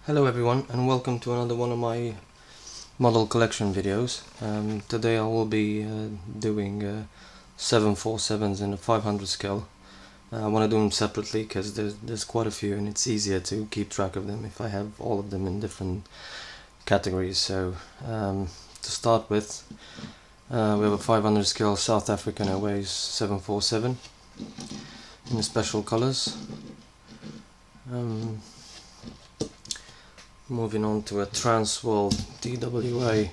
Hello everyone, and welcome to another one of my model collection videos. Today I will be doing 747s in the 500 scale. I want to do them separately because there's quite a few and it's easier to keep track of them if I have all of them in different categories. So to start with, we have a 500 scale South African Airways 747 in the special colors. Moving on to a Transworld TWA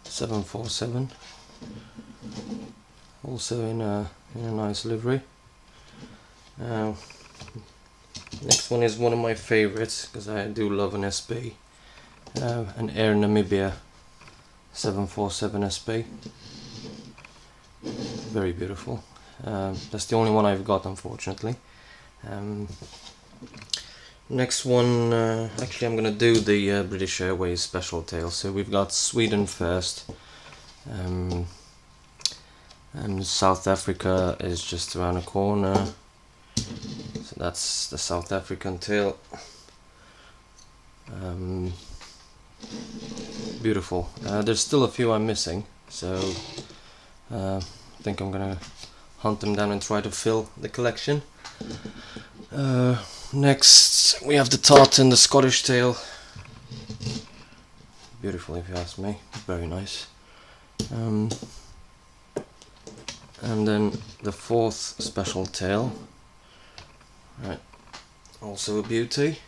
747, also in a nice livery. Next one is one of my favorites because I do love an SB, an Air Namibia 747 SB. Very beautiful. That's the only one I've got, unfortunately. Next one, actually I'm going to do the British Airways special tail. So we've got Sweden first, and South Africa is just around the corner. So that's the South African tail. Beautiful. There's still a few I'm missing, so I think I'm going to hunt them down and try to fill the collection. Next we have the tartan, the Scottish tail. Beautiful if you ask me, very nice. And then the fourth special tail, right, also a beauty.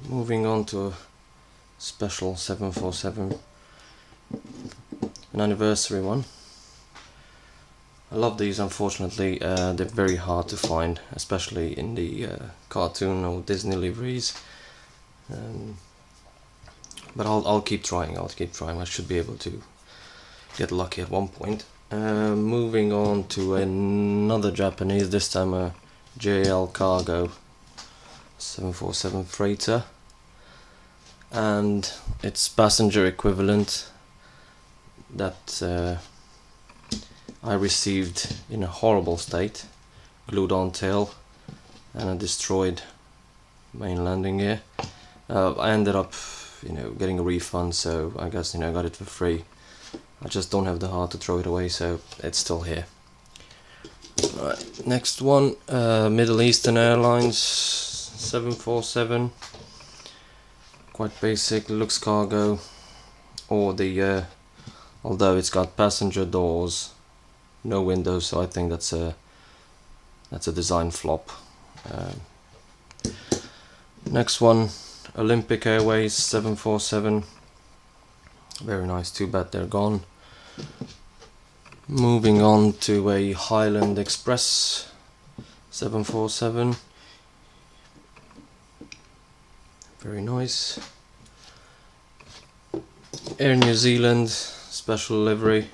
Moving on to a special 747, an anniversary one. I love these. Unfortunately, they're very hard to find, especially in the cartoon or Disney liveries. But I'll keep trying. I should be able to get lucky at one point. Moving on to another Japanese, this time a JL Cargo 747 freighter, and its passenger equivalent that I received in a horrible state, glued on tail and a destroyed main landing gear. I ended up, getting a refund, so I guess, I got it for free. I just don't have the heart to throw it away, so it's still here. Right, next one, Middle Eastern Airlines 747, quite basic, looks cargo, or the although it's got passenger doors, no windows, so I think that's a design flop. Next one, Olympic Airways 747, very nice, too bad they're gone. Moving on to a Highland Express 747, very nice. Air New Zealand special livery,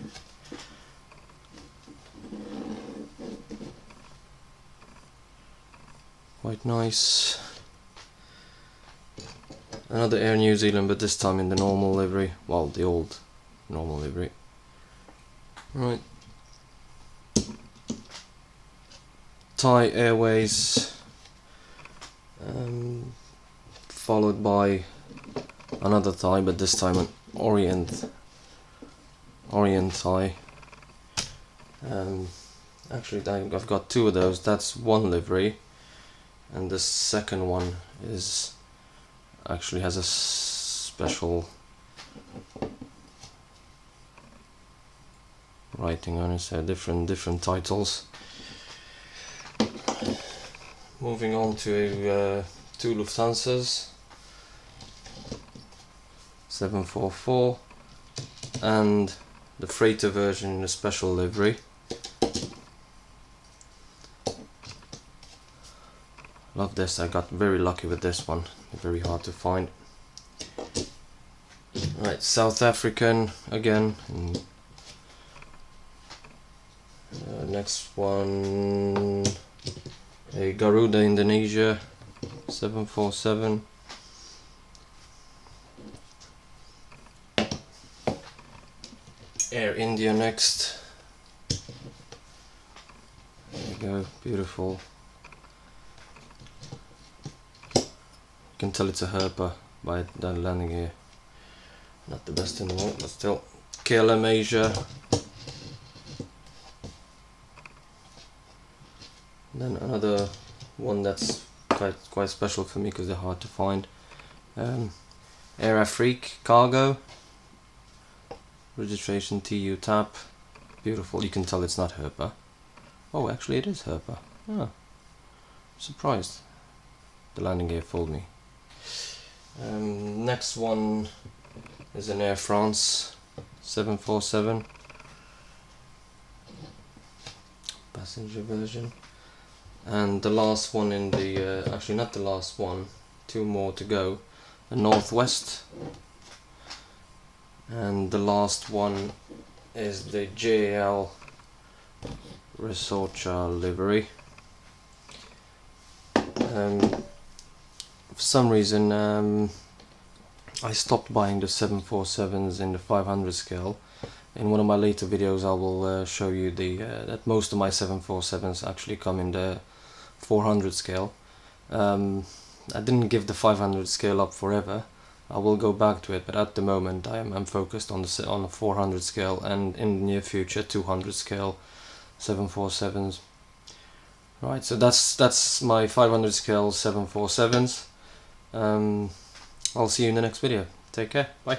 quite nice. Another Air New Zealand, but this time in the normal livery, well, the old normal livery. Right, Thai Airways, followed by another Thai, but this time an Orient Thai. Actually, I've got two of those. That's one livery, and the second one actually has a special writing on it, so different titles. Moving on to two Lufthansas, 744, and the freighter version in a special livery. Love this. I got very lucky with this one. Very hard to find. Right, South African again. Next one, a Garuda Indonesia 747. Air India next, we go, beautiful. You can tell it's a Herpa by that landing gear. Not the best in the world, but still. KLM Asia. Then another one that's quite special for me because they're hard to find. Air Afrique Cargo. Registration TU TAP. Beautiful. You can tell it's not Herpa. Oh, actually it is Herpa. Oh, surprised. The landing gear fooled me. Next one is an Air France 747 passenger version, and the last one in the actually not the last one, two more to go, a Northwest, and the last one is the JL Resorcha livery. For some reason I stopped buying the 747s in the 500 scale. In one of my later videos I will show you that most of my 747s actually come in the 400 scale. I didn't give the 500 scale up forever. I will go back to it, but at the moment I'm focused on the 400 scale, and in the near future 200 scale 747s. Right, so that's my 500 scale 747s. I'll see you in the next video. Take care. Bye.